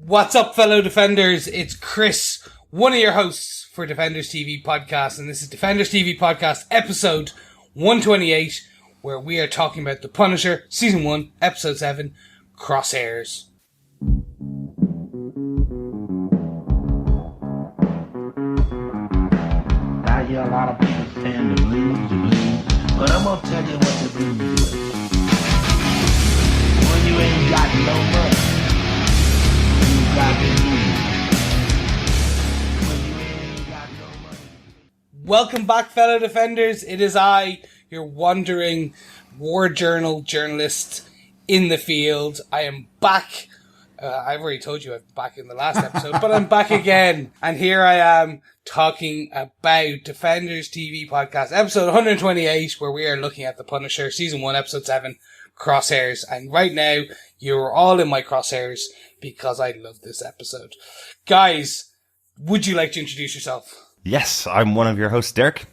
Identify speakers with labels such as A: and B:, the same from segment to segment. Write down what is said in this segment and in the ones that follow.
A: What's up, fellow Defenders? It's Chris, one of your hosts for Defenders TV Podcast, and this is Defenders TV Podcast episode 128, where we are talking about The Punisher, Season 1, Episode 7, Crosshairs.
B: I hear a lot of people saying the blues, but I'm gonna tell you what the blues is. When you ain't got no money, you got the blues. When you ain't got no money.
A: Welcome back, fellow Defenders. It is I, your wandering war journal journalist in the field. I am back. I've already told you I'm back in the last episode, but I'm back again. And here I am talking about Defenders TV Podcast, episode 128, where we are looking at The Punisher, Season 1, Episode 7, Crosshairs. And right now, you're all in my crosshairs because I love this episode. Guys, would you like to introduce yourself?
C: Yes, I'm one of your hosts, Derek.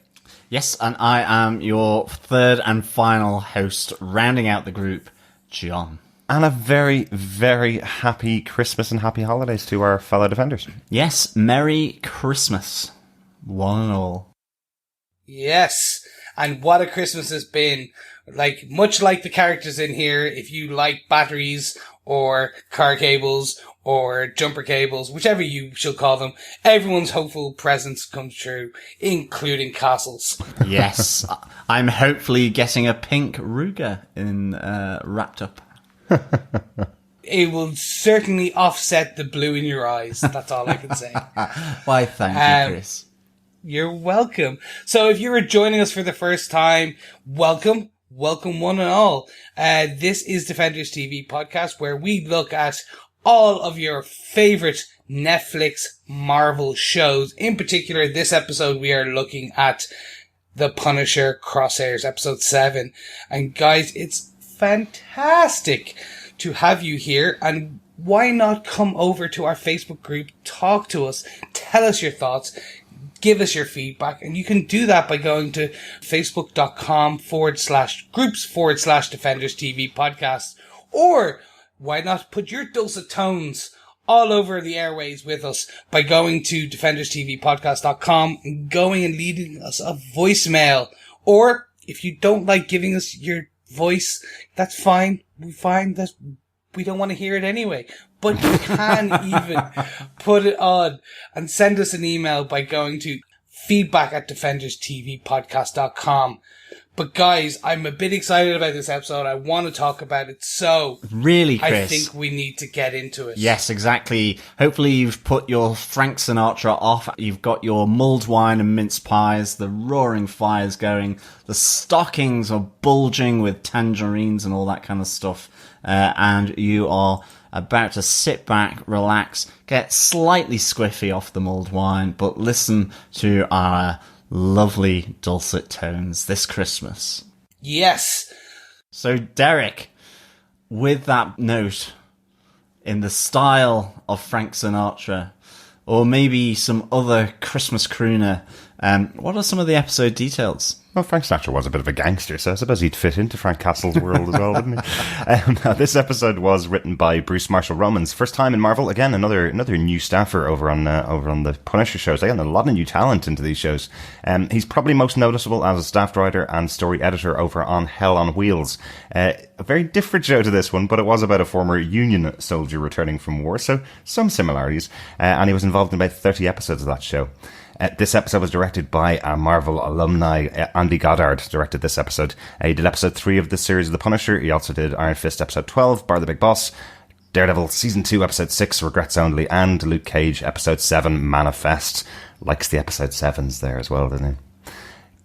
D: Yes, and I am your third and final host, rounding out the group, John.
C: And a very, very happy Christmas and happy holidays to our fellow Defenders.
D: Yes, Merry Christmas, one and all.
A: Yes, and what a Christmas has been. Like, much like the characters in here, if you like batteries or car cables or jumper cables, whichever you shall call them, everyone's hopeful presents come true, including castles.
D: Yes, I'm hopefully getting a pink Ruger in wrapped up.
A: It will certainly offset the blue in your eyes. That's all I can say.
D: Why, thank you, Chris.
A: You're welcome. So if you are joining us for the first time, welcome. Welcome one and all. This is Defenders TV Podcast, where we look at all of your favorite Netflix Marvel shows. In particular, this episode, we are looking at The Punisher Crosshairs, episode 7. And guys, it's fantastic to have you here, and why not come over to our Facebook group, talk to us, tell us your thoughts, give us your feedback, and you can do that by going to facebook.com/groups/Defenders TV Podcast, or why not put your dulcet tones all over the airways with us by going to defenderstvpodcast.com and going and leaving us a voicemail. Or if you don't like giving us your voice, that's fine. We find that we don't want to hear it anyway. But you can even put it on and send us an email by going to feedback@defenderstvpodcast.com. But guys, I'm a bit excited about this episode. I want to talk about it, so
D: Really, Chris?
A: I think we need to get into it.
D: Yes, exactly. Hopefully you've put your Frank Sinatra off. You've got your mulled wine and mince pies, the roaring fires going, the stockings are bulging with tangerines and all that kind of stuff. And you are about to sit back, relax, get slightly squiffy off the mulled wine, but listen to our lovely dulcet tones this Christmas.
A: Yes.
D: So, Derek, with that note, in the style of Frank Sinatra, or maybe some other Christmas crooner, what are some of the episode details?
C: Well, Frank Sinatra was a bit of a gangster, so I suppose he'd fit into Frank Castle's world as well, wouldn't he? Now, this episode was written by Bruce Marshall Romans. First time in Marvel. Again, another new staffer over on the Punisher shows. Again, a lot of new talent into these shows. He's probably most noticeable as a staff writer and story editor over on Hell on Wheels. A very different show to this one, but it was about a former Union soldier returning from war, so some similarities. And he was involved in about 30 episodes of that show. This episode was directed by a Marvel alumni. Andy Goddard directed this episode. He did episode 3 of this series of The Punisher. He also did Iron Fist episode 12, Bar the Big Boss, Daredevil season 2 episode 6, Regrets Only, and Luke Cage episode 7, Manifest. Likes the episode 7s there as well, doesn't he?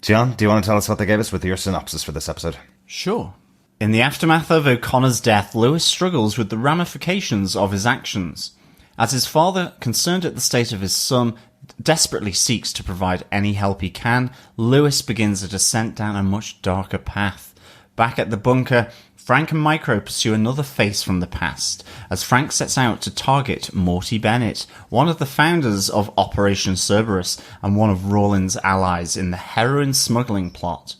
C: John, do you want to tell us what they gave us with your synopsis for this episode?
D: Sure. In the aftermath of O'Connor's death, Lewis struggles with the ramifications of his actions. As his father, concerned at the state of his son, desperately seeks to provide any help he can, Lewis begins a descent down a much darker path. Back at the bunker, Frank and Micro pursue another face from the past, as Frank sets out to target Morty Bennett, one of the founders of Operation Cerberus and one of Rawlins' allies in the heroin smuggling plot.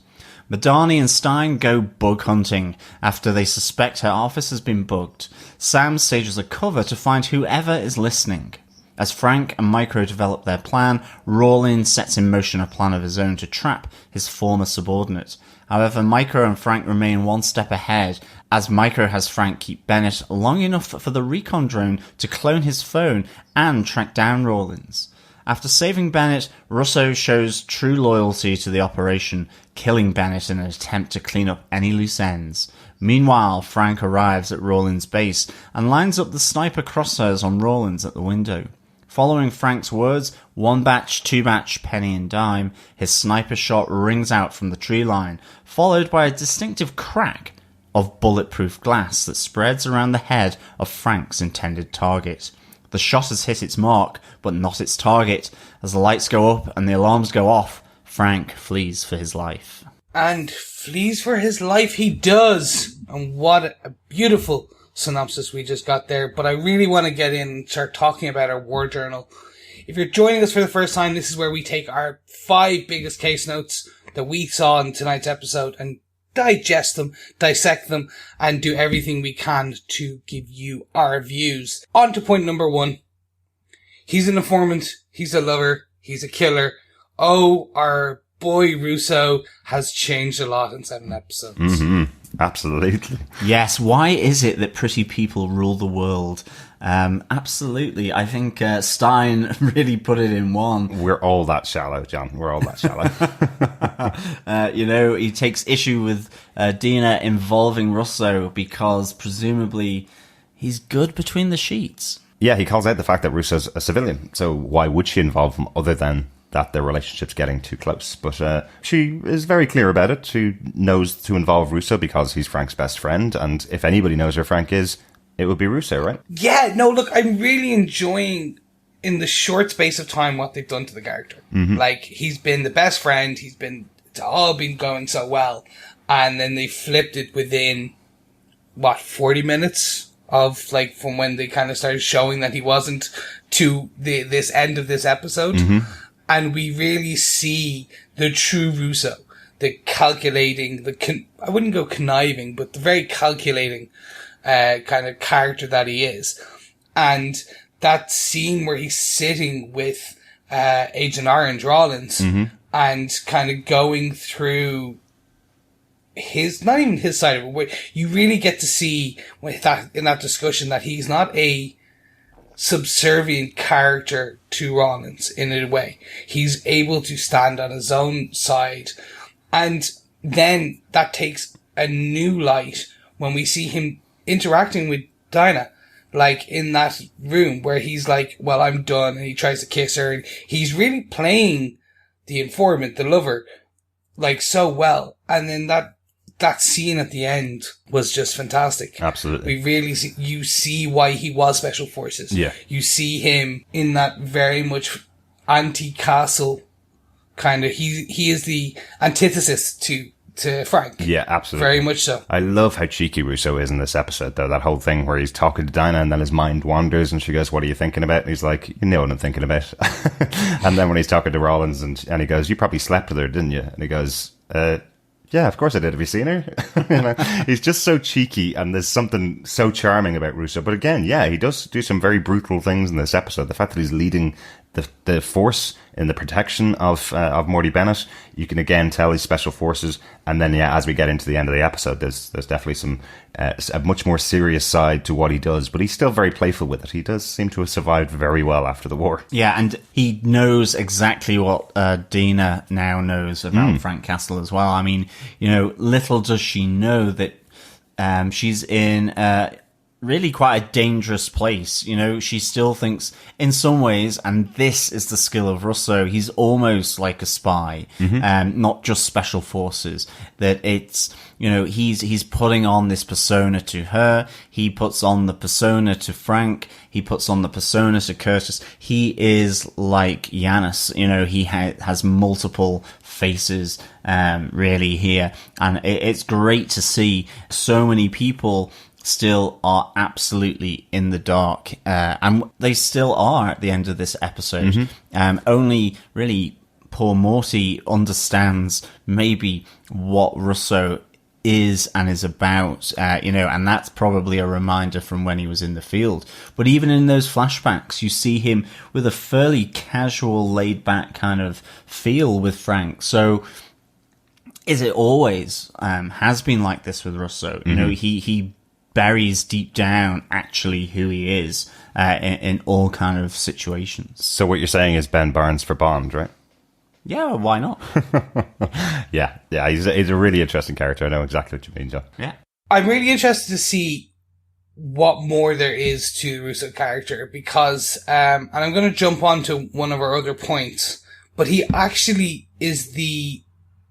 D: Madani and Stein go bug hunting after they suspect her office has been bugged. Sam stages a cover to find whoever is listening. As Frank and Micro develop their plan, Rawlins sets in motion a plan of his own to trap his former subordinate. However, Micro and Frank remain one step ahead, as Micro has Frank keep Bennett long enough for the recon drone to clone his phone and track down Rawlins. After saving Bennett, Russo shows true loyalty to the operation, killing Bennett in an attempt to clean up any loose ends. Meanwhile, Frank arrives at Rawlins' base and lines up the sniper crosshairs on Rawlins at the window. Following Frank's words, one batch, two batch, penny and dime, his sniper shot rings out from the tree line, followed by a distinctive crack of bulletproof glass that spreads around the head of Frank's intended target. The shot has hit its mark, but not its target. As the lights go up and the alarms go off, Frank flees for his life.
A: And flees for his life he does! And what a beautiful synopsis we just got there. But I really want to get in and start talking about our war journal. If you're joining us for the first time, this is where we take our 5 biggest case notes that we saw in tonight's episode and digest them, dissect them, and do everything we can to give you our views. On to point number 1. He's an informant, he's a lover, he's a killer. Oh, our boy Russo has changed a lot in 7 episodes.
C: Mm-hmm. Absolutely.
D: Yes, why is it that pretty people rule the world? Absolutely. I think Stein really put it in one.
C: We're all that shallow, John. We're all that shallow.
D: He takes issue with Dina involving Russo because presumably he's good between the sheets.
C: Yeah, he calls out the fact that Russo's a civilian. So why would she involve him other than that their relationship's getting too close? But she is very clear about it. She knows to involve Russo because he's Frank's best friend. And if anybody knows who Frank is, it would be Russo, right?
A: Yeah, no, look, I'm really enjoying in the short space of time what they've done to the character. Mm-hmm. Like, he's been the best friend. It's all been going so well. And then they flipped it within, 40 minutes of, from when they kind of started showing that he wasn't to this end of this episode. Mm-hmm. And we really see the true Russo, the calculating, I wouldn't go conniving, but the very calculating kind of character that he is. And that scene where he's sitting with Agent Orange Rawlins and kind of going through not even his side of it, you really get to see in that discussion that he's not a subservient character to Rawlins in a way. He's able to stand on his own side. And then that takes a new light when we see him interacting with Dinah, in that room where he's like, well, I'm done, and he tries to kiss her, and he's really playing the informant, the lover, so well. And then that scene at the end was just fantastic.
C: Absolutely.
A: We really see why he was Special Forces.
C: Yeah.
A: You see him in that very much anti-castle kind of, he is the antithesis to Frank.
C: Yeah, absolutely.
A: Very much so.
C: I love how cheeky Russo is in this episode, though. That whole thing where he's talking to Dinah and then his mind wanders and she goes, what are you thinking about? And he's like, you know what I'm thinking about. And then when he's talking to Rawlins and he goes, you probably slept with her, didn't you? And he goes, yeah, of course I did. Have you seen her? He's just so cheeky, and there's something so charming about Russo. But again, yeah, he does do some very brutal things in this episode. The fact that he's leading the force in the protection of Morty Bennett, you can again tell he's Special Forces. And then, yeah, as we get into the end of the episode, there's definitely some a much more serious side to what he does. But he's still very playful with it. He does seem to have survived very well after the war.
D: Yeah, and he knows exactly what Dina now knows about Frank Castle as well. I mean, little does she know that she's in really quite a dangerous place. She still thinks in some ways, and this is the skill of Russo, he's almost like a spy, not just Special Forces, that it's, he's putting on this persona to her, he puts on the persona to Frank, he puts on the persona to Curtis. He is like Yanis, he has multiple faces, really here. And it's great to see so many people still are absolutely in the dark, and they still are at the end of this episode. Only really poor Morty understands maybe what Russo is and is about, and that's probably a reminder from when he was in the field. But even in those flashbacks, you see him with a fairly casual, laid-back kind of feel with Frank. So is it always has been like this with Russo? You know, he buries deep down actually who he is in all kind of situations.
C: So what you're saying is Ben Barnes for Bond, right?
D: Yeah, why not?
C: Yeah, he's a really interesting character. I know exactly what you mean, John.
D: Yeah.
A: I'm really interested to see what more there is to the Russo character because, and I'm going to jump on to one of our other points, but he actually is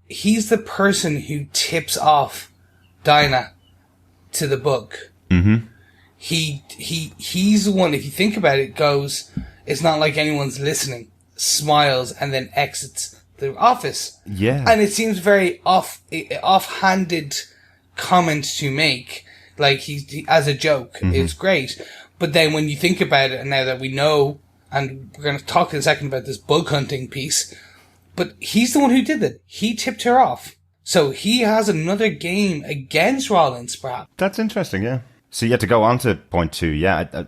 A: he's the person who tips off Dinah to the bug. Mm-hmm. He's the one, if you think about it, goes, it's not like anyone's listening, smiles, and then exits the office.
C: Yeah.
A: And it seems very offhanded comment to make, like he as a joke. It's great. But then when you think about it, and now that we know, and we're going to talk in a second about this bug hunting piece, but he's the one who did it. He tipped her off. So he has another game against Rollins, perhaps.
C: That's interesting, yeah. So yeah, to go on to point 2, yeah,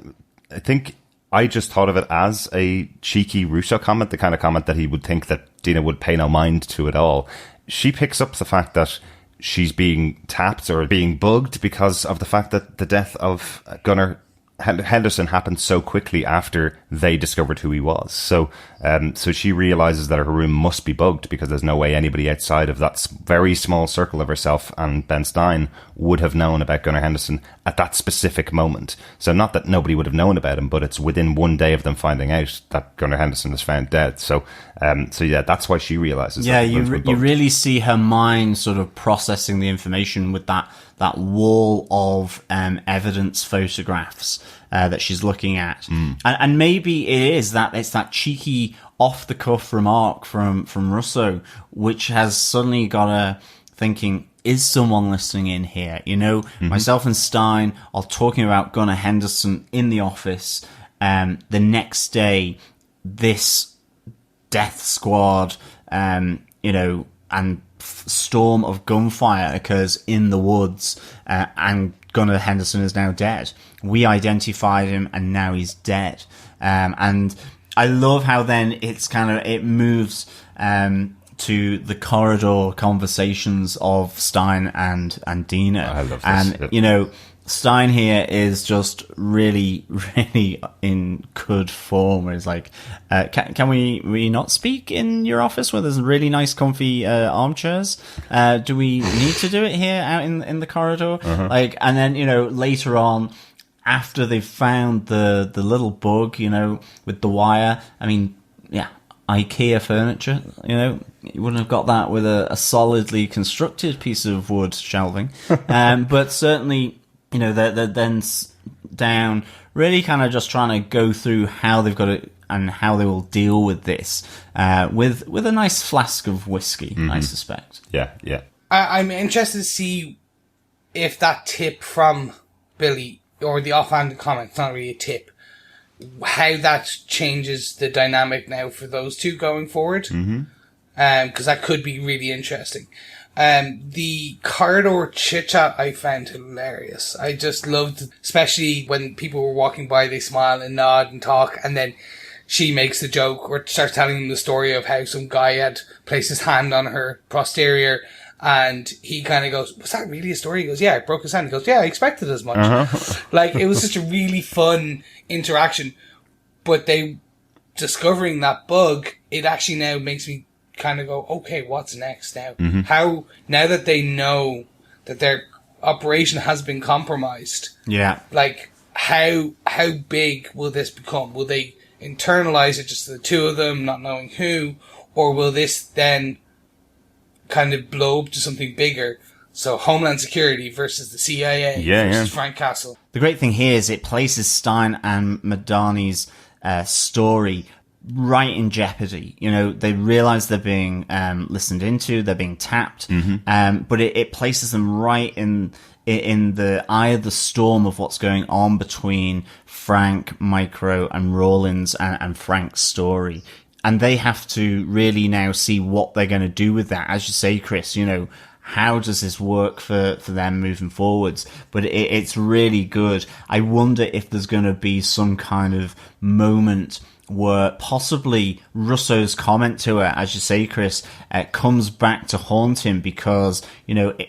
C: I think I just thought of it as a cheeky Russo comment, the kind of comment that he would think that Dina would pay no mind to at all. She picks up the fact that she's being tapped or being bugged because of the fact that the death of Gunnar Henderson happened so quickly after they discovered who he was. So she realizes that her room must be bugged because there's no way anybody outside of that very small circle of herself and Ben Stein would have known about Gunnar Henderson at that specific moment. So not that nobody would have known about him, but it's within one day of them finding out that Gunnar Henderson was found dead. So yeah, that's why she realizes.
D: Yeah,
C: that
D: you really see her mind sort of processing the information with that wall of evidence photographs that she's looking at. And maybe it's that cheeky off the cuff remark from Russo which has suddenly got her thinking, is someone listening in here? You know, myself and Stein are talking about Gunnar Henderson in the office. The next day, this death squad, and storm of gunfire occurs in the woods, and Gunnar Henderson is now dead. We identified him, and now he's dead. And I love how then it moves to the corridor conversations of Stein and Dina.
C: I love this.
D: And Stein here is just really, really in good form. It's like, can we not speak in your office where there's really nice, comfy armchairs? Do we need to do it here out in the corridor? And then later on, after they've found the little bug, with the wire. I mean, yeah, IKEA furniture. You wouldn't have got that with a solidly constructed piece of wood shelving, but certainly. They're then down, really kind of just trying to go through how they've got it and how they will deal with this, with a nice flask of whiskey, I suspect.
C: Yeah.
A: I'm interested to see if that tip from Billy, or the offhanded comment, it's not really a tip, how that changes the dynamic now for those two going forward. Because that could be really interesting. The corridor chit-chat I found hilarious. I just loved, especially when people were walking by, they smile and nod and talk, and then she makes the joke or starts telling them the story of how some guy had placed his hand on her posterior, and he kind of goes, was that really a story? He goes, yeah, I broke his hand. He goes, yeah, I expected as much. It was such a really fun interaction, but discovering that bug, it actually now makes me kind of go, okay, what's next now? Now that they know that their operation has been compromised, how big will this become? Will they internalize it, just the two of them, not knowing who, or will this then kind of blow up to something bigger? So Homeland Security versus the CIA versus Frank Castle.
D: The great thing here is it places Stein and Madani's story right in jeopardy. They realize they're being listened into, they're being tapped, but it places them right in the eye of the storm of what's going on between Frank, Micro, and Rawlins and Frank's story. And they have to really now see what they're going to do with that. As you say, Chris, how does this work for them moving forwards? But it's really good. I wonder if there's going to be some kind of moment where possibly Russo's comment to her, as you say, Chris, comes back to haunt him because,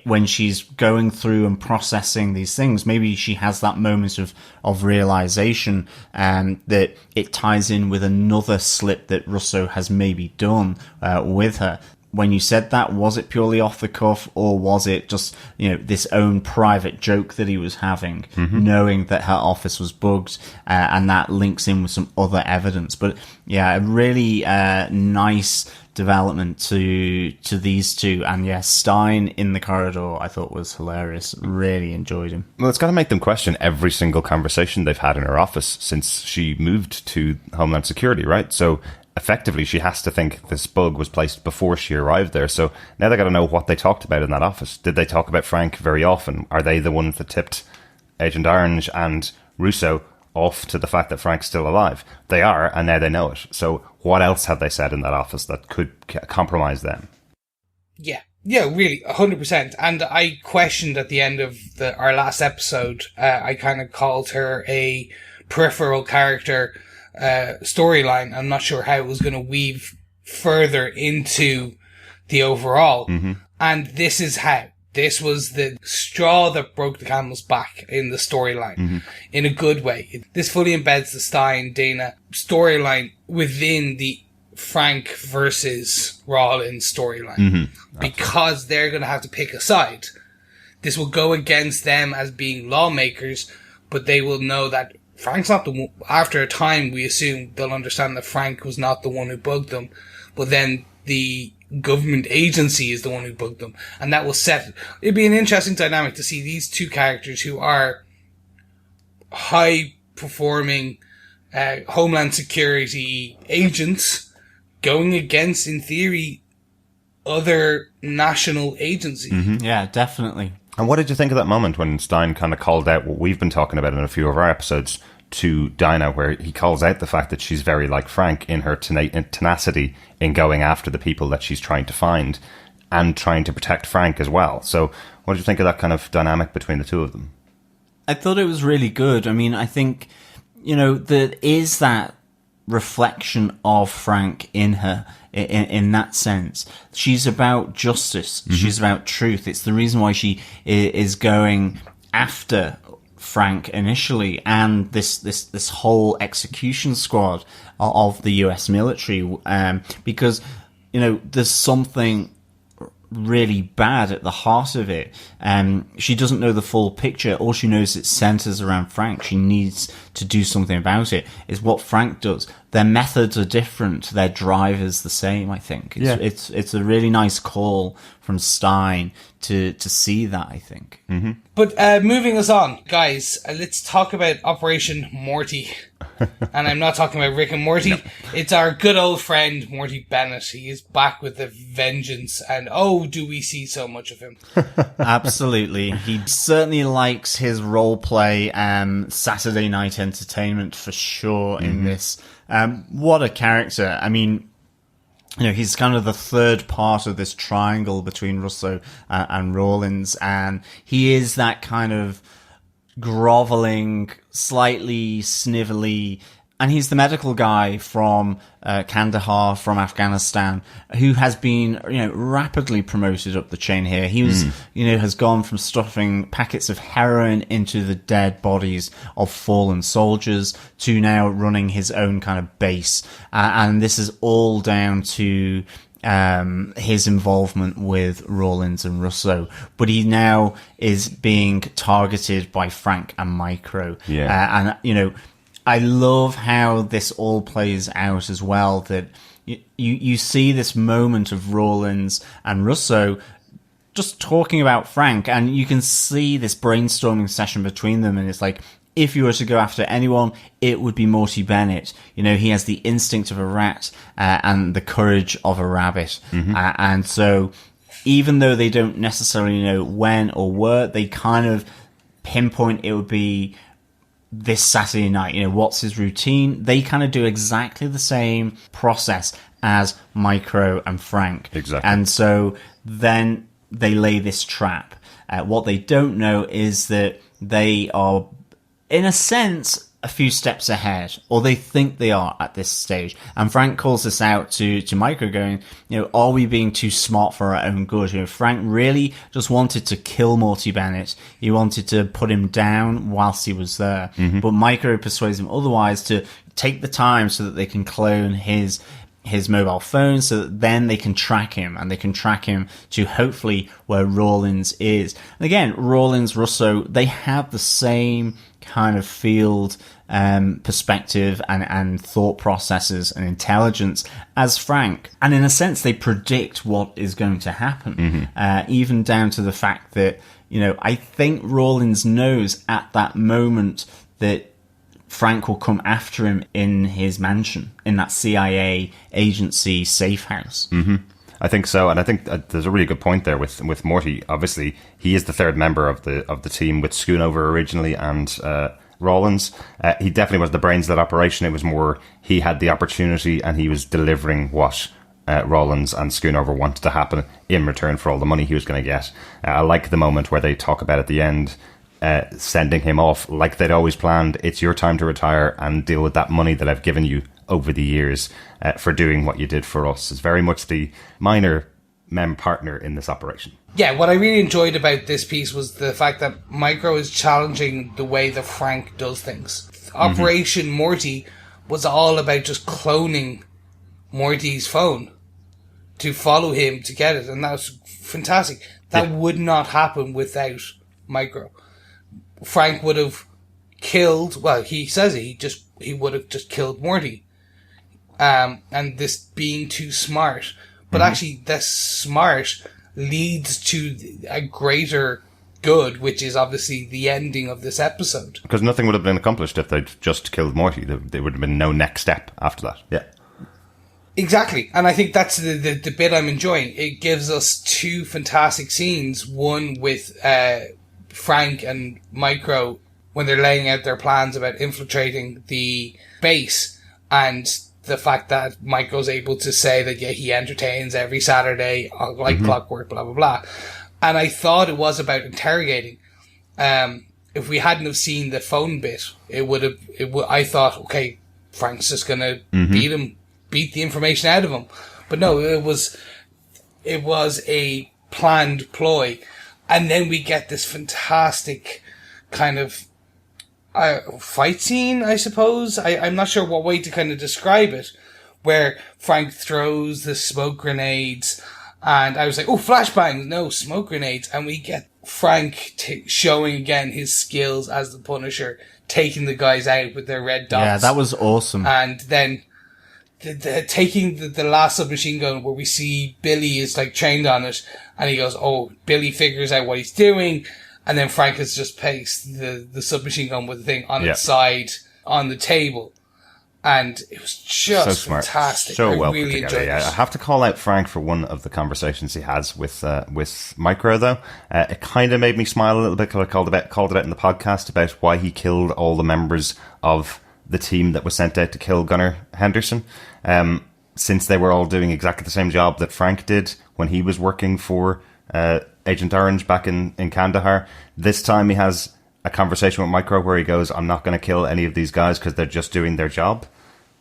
D: when she's going through and processing these things, maybe she has that moment of realization, that it ties in with another slip that Russo has maybe done, with her. When you said that, was it purely off the cuff, or was it just, this own private joke that he was having, knowing that her office was bugged, and that links in with some other evidence? But yeah, a really nice development to these two. And yeah, Stein in the corridor I thought was hilarious. Really enjoyed him.
C: Well, it's got to make them question every single conversation they've had in her office since she moved to Homeland Security, right? So effectively, she has to think this bug was placed before she arrived there. So now they got to know what they talked about in that office. Did they talk about Frank very often? Are they the ones that tipped Agent Orange and Russo off to the fact that Frank's still alive? They are, and now they know it. So what else have they said in that office that could compromise them?
A: Yeah, really, 100%. And I questioned at the end of our last episode, I kind of called her a peripheral character storyline. I'm not sure how it was going to weave further into the overall. And this is how. This was the straw that broke the camel's back in the storyline, in a good way. This fully embeds the Stein-Dana storyline within the Frank versus Rollins storyline, because they're going to have to pick a side. This will go against them as being lawmakers, but they will know that Frank's not the one. After a time, we assume they'll understand that Frank was not the one who bugged them, but then the government agency is the one who bugged them, and that will set. It'd be an interesting dynamic to see these two characters who are high performing Homeland Security agents going against, in theory, other national agencies.
D: Yeah, definitely.
C: And what did you think of that moment when Stein kind of called out what we've been talking about in a few of our episodes to Dinah, where he calls out the fact that she's very like Frank in her tenacity in going after the people that she's trying to find and trying to protect Frank as well? So what did you think of that kind of dynamic between the two of them?
D: I thought it was really good. I mean, I think, there is that reflection of Frank in her. In that sense, she's about justice. She's about truth. It's the reason why she is going after Frank initially, and this whole execution squad of the US military, because there's something really bad at the heart of it. She doesn't know the full picture. All she knows is it centers around Frank. She needs to do something about it. It's what Frank does. Their methods are different. Their drive is the same, I think. It's a really nice call from Stein to see that, I think.
A: But moving us on, guys, let's talk about Operation Morty. And I'm not talking about Rick and Morty. No. It's our good old friend, Morty Bennett. He is back with a vengeance, and oh, do we see so much of him.
D: Absolutely. He certainly likes his role play Saturday night entertainment for sure in this. What a character. I mean, he's kind of the third part of this triangle between Russo and Rawlins, and he is that kind of groveling, slightly snivelly, and he's the medical guy from Kandahar, from Afghanistan, who has been, rapidly promoted up the chain here. He was, has gone from stuffing packets of heroin into the dead bodies of fallen soldiers to now running his own kind of base. And this is all down to his involvement with Rawlins and Russo, but he now is being targeted by Frank and Micro. And I love how this all plays out as well, that you see this moment of Rawlins and Russo just talking about Frank, and you can see this brainstorming session between them, and it's like, if you were to go after anyone, it would be Morty Bennett. He has the instinct of a rat and the courage of a rabbit. And so even though they don't necessarily know when or where, they kind of pinpoint it would be this Saturday night? What's his routine? They kind of do exactly the same process as Micro and Frank.
C: Exactly.
D: And so then they lay this trap. What they don't know is that they are, in a sense, a few steps ahead, or they think they are at this stage. And Frank calls this out to Micro, going, are we being too smart for our own good? Frank really just wanted to kill Morty Bennett. He wanted to put him down whilst he was there. But Micro persuades him otherwise, to take the time so that they can clone his mobile phone, so that then they can track him, and they can track him to hopefully where Rawlins is. And again, Rawlins, Russo, they have the same kind of field perspective and thought processes and intelligence as Frank. And in a sense, they predict what is going to happen, even down to the fact that, I think Rawlins knows at that moment that Frank will come after him in his mansion, in that CIA agency safe house.
C: I think so, and I think there's a really good point there with Morty. Obviously, he is the third member of the team, with Schoonover originally and Rawlins. He definitely was the brains of that operation. It was more he had the opportunity and he was delivering what Rawlins and Schoonover wanted to happen in return for all the money he was going to get. I like the moment where they talk about at the end, sending him off like they'd always planned. It's your time to retire and deal with that money that I've given you over the years for doing what you did for us. It's very much the minor mem partner in this operation.
A: Yeah, what I really enjoyed about this piece was the fact that Micro is challenging the way that Frank does things. Operation Morty was all about just cloning Morty's phone to follow him to get it, and that was fantastic. That would not happen without Micro. Frank would have killed, well, he says it, he would have just killed Morty. And this being too smart. But actually, this smart leads to a greater good, which is obviously the ending of this episode.
C: Because nothing would have been accomplished if they'd just killed Morty. There would have been no next step after that. Yeah.
A: Exactly. And I think that's the bit I'm enjoying. It gives us two fantastic scenes. One with Frank and Micro when they're laying out their plans about infiltrating the base, and the fact that Micro's able to say that, yeah, he entertains every Saturday like clockwork, blah, blah, blah. And I thought it was about interrogating. If we hadn't have seen the phone bit, I thought, okay, Frank's just going to beat the information out of him. But no, it was a planned ploy. And then we get this fantastic kind of fight scene, I suppose. I'm not sure what way to kind of describe it, where Frank throws the smoke grenades, and I was like, oh, flashbangs, no, smoke grenades. And we get Frank showing again his skills as the Punisher, taking the guys out with their red dots.
D: Yeah, that was awesome.
A: And then taking the last submachine gun, where we see Billy is like trained on it, and he goes, oh, Billy figures out what he's doing. And then Frank has just placed the submachine gun with the thing on its side on the table. And it was just
C: so smart.
A: Fantastic.
C: So
A: I
C: well
A: really
C: put together.
A: enjoyed it.
C: I have to call out Frank for one of the conversations he has with Micro, though. It kind of made me smile a little bit, because I called it out in the podcast about why he killed all the members of the team that was sent out to kill Gunnar Henderson. Since they were all doing exactly the same job that Frank did when he was working for Agent Orange back in Kandahar. This time he has a conversation with Micro where he goes, I'm not going to kill any of these guys because they're just doing their job.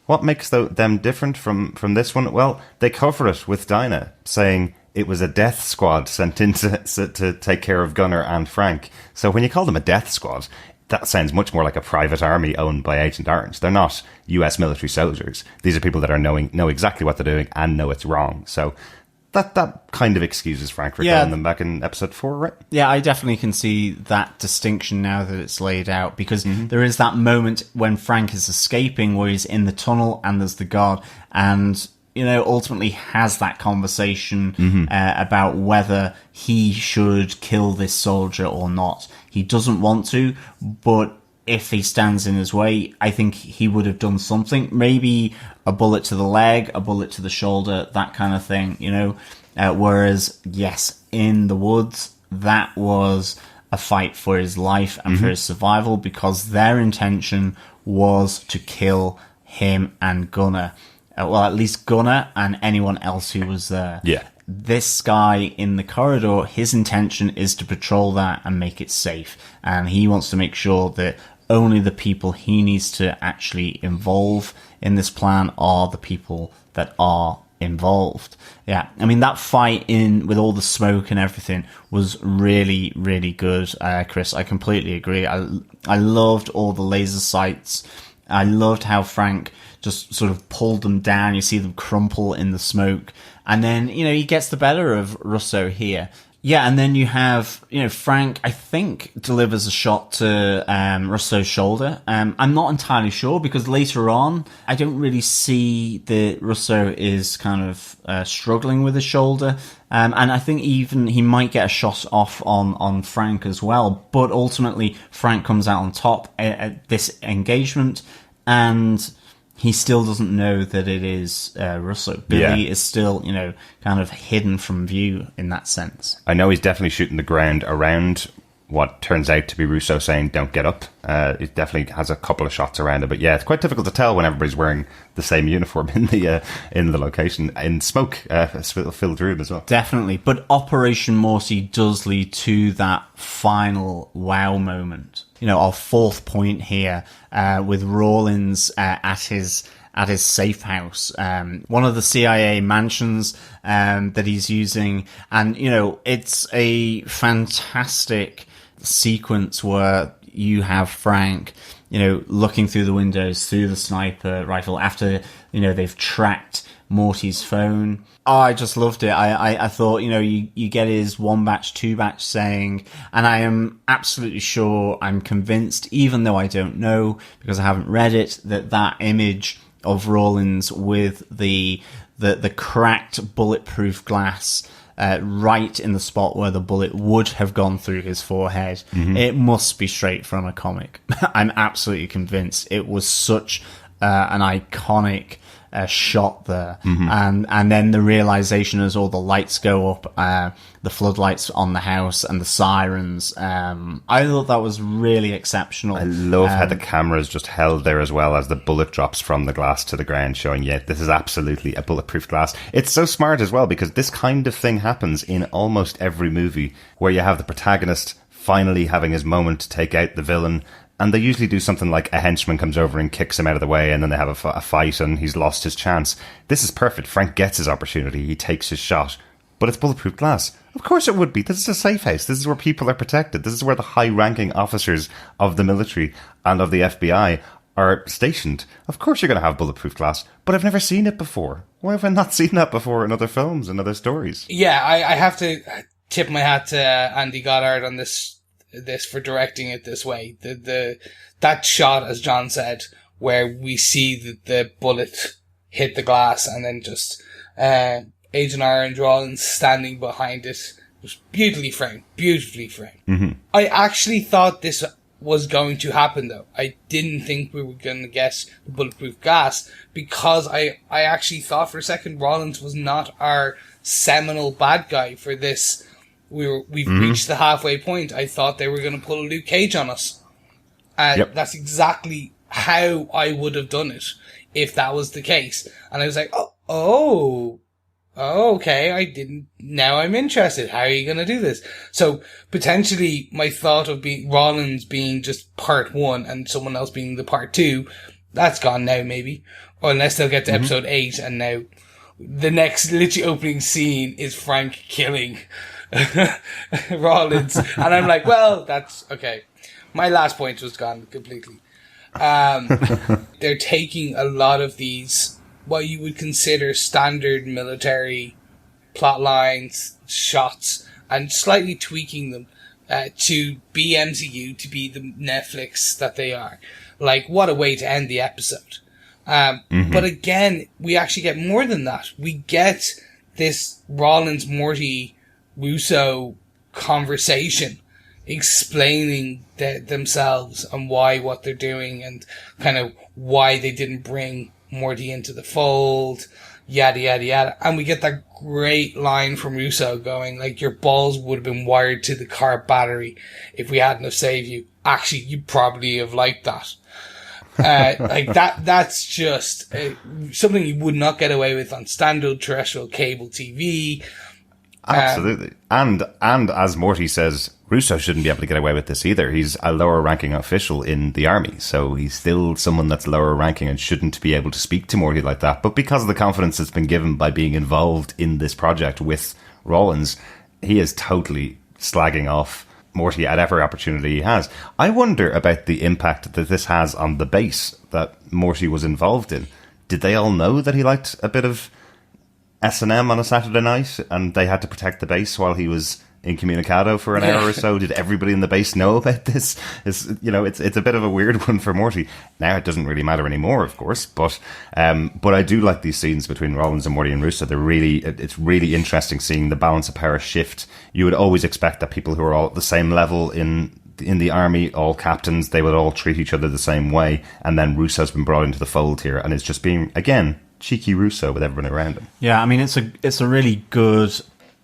C: What makes them different from this one? Well, they cover it with Dinah saying it was a death squad sent in to take care of Gunnar and Frank. So when you call them a death squad, that sounds much more like a private army owned by Agent Orange. They're not US military soldiers. These are people that know exactly what they're doing and know it's wrong. So that kind of excuses Frank for killing them back in episode 4, right?
D: Yeah, I definitely can see that distinction now that it's laid out, because there is that moment when Frank is escaping where he's in the tunnel and there's the guard, and ultimately has that conversation about whether he should kill this soldier or not. He doesn't want to, but if he stands in his way, I think he would have done something. Maybe a bullet to the leg, a bullet to the shoulder, that kind of thing, Whereas, yes, in the woods, that was a fight for his life and for his survival, because their intention was to kill him and Gunnar. Well, at least Gunnar and anyone else who was there.
C: Yeah.
D: This guy in the corridor, his intention is to patrol that and make it safe. And he wants to make sure that only the people he needs to actually involve in this plan are the people that are involved. Yeah, I mean, that fight in with all the smoke and everything was really, really good, Chris. I completely agree. I loved all the laser sights. I loved how Frank just sort of pulled them down. You see them crumple in the smoke. And then, he gets the better of Russo here. Yeah, and then you have, Frank, I think, delivers a shot to Russo's shoulder. I'm not entirely sure, because later on, I don't really see that Russo is kind of struggling with his shoulder. And I think even he might get a shot off on Frank as well. But ultimately, Frank comes out on top at this engagement, and he still doesn't know that it is Russo. Billy is still, kind of hidden from view in that sense.
C: I know he's definitely shooting the ground around what turns out to be Russo saying, "Don't get up." It definitely has a couple of shots around it, but yeah, it's quite difficult to tell when everybody's wearing the same uniform in the location, in smoke filled room as well.
D: Definitely, but Operation Morty does lead to that final wow moment. Our fourth point here, with Rawlins at his safe house, one of the CIA mansions that he's using, and it's a fantastic sequence where you have Frank, looking through the windows through the sniper rifle after they've tracked Morty's phone. Oh, I just loved it. I thought, you get his 1 batch, 2 batch saying, and I am absolutely sure, I'm convinced, even though I don't know, because I haven't read it, that image of Rawlins with the cracked bulletproof glass right in the spot where the bullet would have gone through his forehead. It must be straight from a comic. I'm absolutely convinced. It was such an iconic shot there, and then the realization as all the lights go up, the floodlights on the house and the sirens. I thought that was really exceptional.
C: I love how the camera is just held there as well as the bullet drops from the glass to the ground, showing this is absolutely a bulletproof glass. It's so smart as well, because this kind of thing happens in almost every movie where you have the protagonist finally having his moment to take out the villain. And they usually do something like a henchman comes over and kicks him out of the way, and then they have a fight and he's lost his chance. This is perfect. Frank gets his opportunity. He takes his shot. But it's bulletproof glass. Of course it would be. This is a safe house. This is where people are protected. This is where the high-ranking officers of the military and of the FBI are stationed. Of course you're going to have bulletproof glass. But I've never seen it before. Why have I not seen that before in other films and other stories?
A: Yeah, I have to tip my hat to Andy Goddard on this for directing it this way. That shot, as John said, where we see the bullet hit the glass and then just Agent Orange Rawlins standing behind it, was beautifully framed. I actually thought this was going to happen, though. I didn't think we were going to get the bulletproof glass, because I actually thought for a second Rawlins was not our seminal bad guy for this. We've reached the halfway point. I thought they were going to pull a Luke Cage on us. And that's exactly how I would have done it if that was the case. And I was like, oh, okay, now I'm interested. How are you going to do this? So potentially my thought of Rollins being just part 1 and someone else being the part 2, that's gone now maybe. Or unless they'll get to episode 8, and now the next literally opening scene is Frank killing Rawlins, and I'm like, well, that's okay. My last point was gone completely. They're taking a lot of these, what you would consider standard military plot lines, shots, and slightly tweaking them to be MCU, to be the Netflix that they are. Like, what a way to end the episode. But again, we actually get more than that. We get this Rawlins, Morty, Russo conversation explaining themselves and what they're doing, and kind of why they didn't bring Morty into the fold, yada, yada, yada. And we get that great line from Russo going, like, your balls would have been wired to the car battery if we hadn't have saved you. Actually, you probably have liked that. Like that's just something you would not get away with on standard terrestrial cable TV.
C: Absolutely. And as Morty says, Russo shouldn't be able to get away with this either. He's a lower ranking official in the army, so he's still someone that's lower ranking and shouldn't be able to speak to Morty like that. But because of the confidence that's been given by being involved in this project with Rollins, he is totally slagging off Morty at every opportunity he has. I wonder about the impact that this has on the base that Morty was involved in. Did they all know that he liked a bit of S&M on a Saturday night and they had to protect the base while he was incommunicado for an hour or so? Did everybody in the base know about this? It's a bit of a weird one for Morty. Now it doesn't really matter anymore, of course, but I do like these scenes between Rollins and Morty and Russo. It's really interesting seeing the balance of power shift. You would always expect that people who are all at the same level in the army, all captains, they would all treat each other the same way, and then Russo's been brought into the fold here, and it's just being, again, cheeky Russo with everyone around him.
D: Yeah, I mean, it's a really good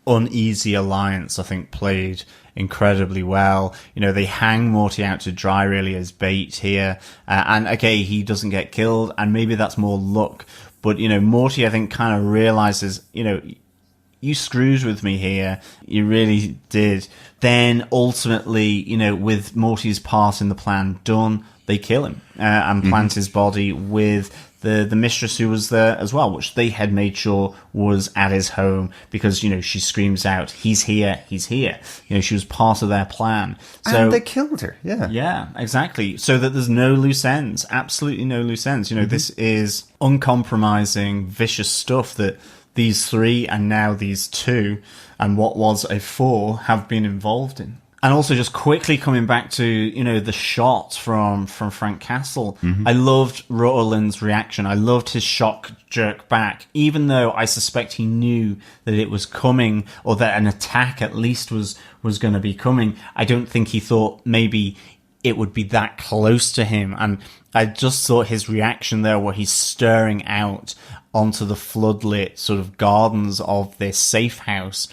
D: uneasy alliance, I think, played incredibly well. They hang Morty out to dry really as bait here, and okay, he doesn't get killed, and maybe that's more luck, but Morty, I think, kind of realizes, you screwed with me here, you really did. Then ultimately, with Morty's part in the plan done, they kill him and plant his body with the mistress who was there as well, which they had made sure was at his home because, she screams out, he's here, he's here. She was part of their plan. So,
C: and they killed her, yeah.
D: Yeah, exactly. So that there's no loose ends, absolutely no loose ends. This is uncompromising, vicious stuff that these three and now these two and what was a four have been involved in. And also just quickly coming back to, the shot from Frank Castle. Mm-hmm. I loved Roland's reaction. I loved his shock jerk back, even though I suspect he knew that it was coming or that an attack at least was going to be coming. I don't think he thought maybe it would be that close to him. And I just thought his reaction there where he's staring out onto the floodlit sort of gardens of this safe house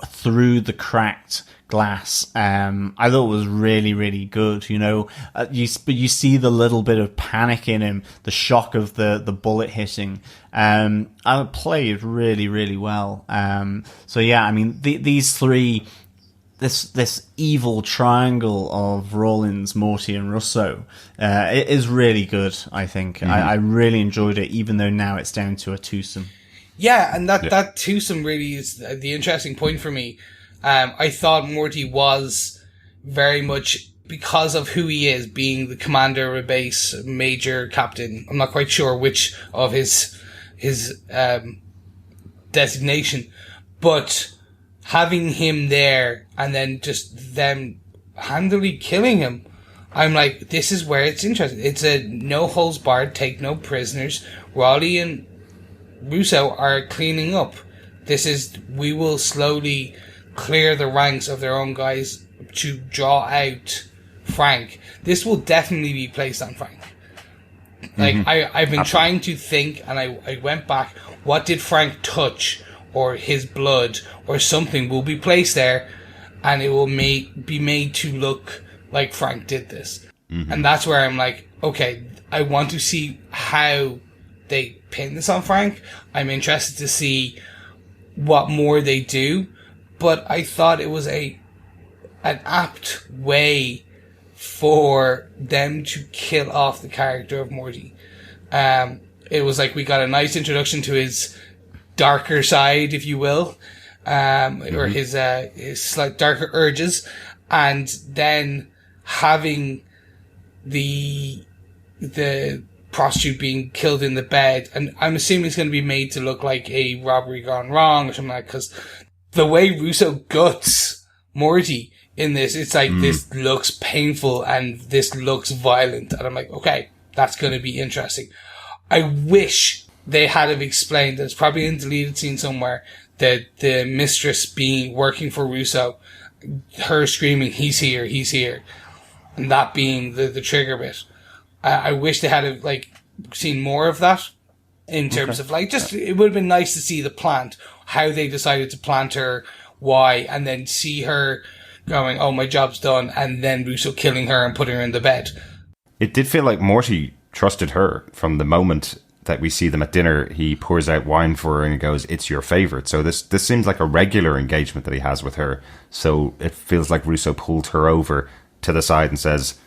D: through the cracked glass, I thought was really, really good. You see the little bit of panic in him, the shock of the bullet hitting. I played really, really well. So yeah, I mean, these three, this evil triangle of Rollins, Morty, and Russo, it is really good. I think I really enjoyed it, even though now it's down to a twosome.
A: Yeah, and that twosome really is the interesting point for me. I thought Morty was very much, because of who he is, being the commander of a base, major, captain. I'm not quite sure which of his designation, but having him there and then just them handily killing him, I'm like, this is where it's interesting. It's a no holds barred, take no prisoners. Raleigh and Russo are cleaning up. We will slowly clear the ranks of their own guys to draw out Frank. This will definitely be placed on Frank. Like, I've been trying to think, and I went back, what did Frank touch, or his blood, or something will be placed there, and it will be made to look like Frank did this. And that's where I'm like, okay, I want to see how they pin this on Frank. I'm interested to see what more they do. But I thought it was an apt way for them to kill off the character of Morty. It was like we got a nice introduction to his darker side, if you will, or his slight darker urges, and then having the prostitute being killed in the bed, and I'm assuming it's going to be made to look like a robbery gone wrong or something like that, because the way Russo guts Morty in this, it's like, this looks painful and this looks violent. And I'm like, okay, that's going to be interesting. I wish they had have explained, there's probably in a deleted scene somewhere, that the mistress working for Russo, her screaming, he's here, and that being the trigger bit. I wish they had seen more of that in terms of like, just, it would have been nice to see the plant, how they decided to plant her, why, and then see her going, oh, my job's done, and then Russo killing her and putting her in the bed.
C: It did feel like Morty trusted her from the moment that we see them at dinner. He pours out wine for her and he goes, it's your favourite. So this seems like a regular engagement that he has with her. So it feels like Russo pulled her over to the side and says,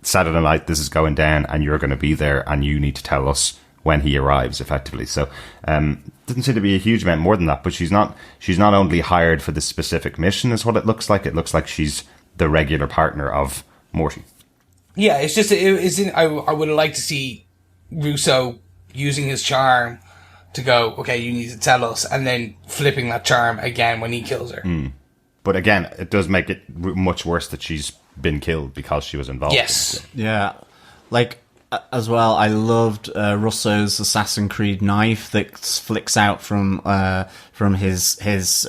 C: Saturday night, this is going down and you're going to be there and you need to tell us when he arrives, effectively. So doesn't seem to be a huge amount more than that, but she's not only hired for this specific mission is what it looks like. It looks like she's the regular partner of Morty.
A: Yeah, it's just, I would have liked to see Russo using his charm to go, okay, you need to tell us, and then flipping that charm again when he kills her.
C: But again, it does make it much worse that she's been killed because she was involved.
A: Yes.
D: Yeah. Like, as well, I loved Russo's Assassin's Creed knife that flicks out from his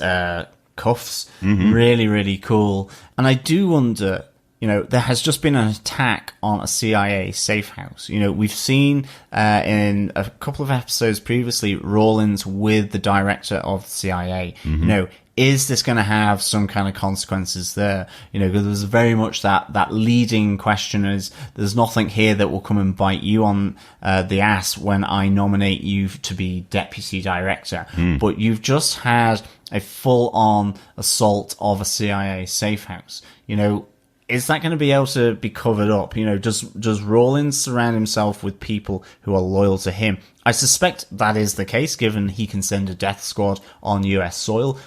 D: cuffs. Really, really cool. And I do wonder, you know, there has just been an attack on a CIA safe house. You know, we've seen in a couple of episodes previously Rawlins with the director of the CIA. You know, is this going to have some kind of consequences there? You know, because there's very much that leading question is, there's nothing here that will come and bite you on the ass when I nominate you to be deputy director. But you've just had a full-on assault of a CIA safe house. You know, is that going to be able to be covered up? You know, does Rawlins surround himself with people who are loyal to him? I suspect that is the case, given he can send a death squad on US soil.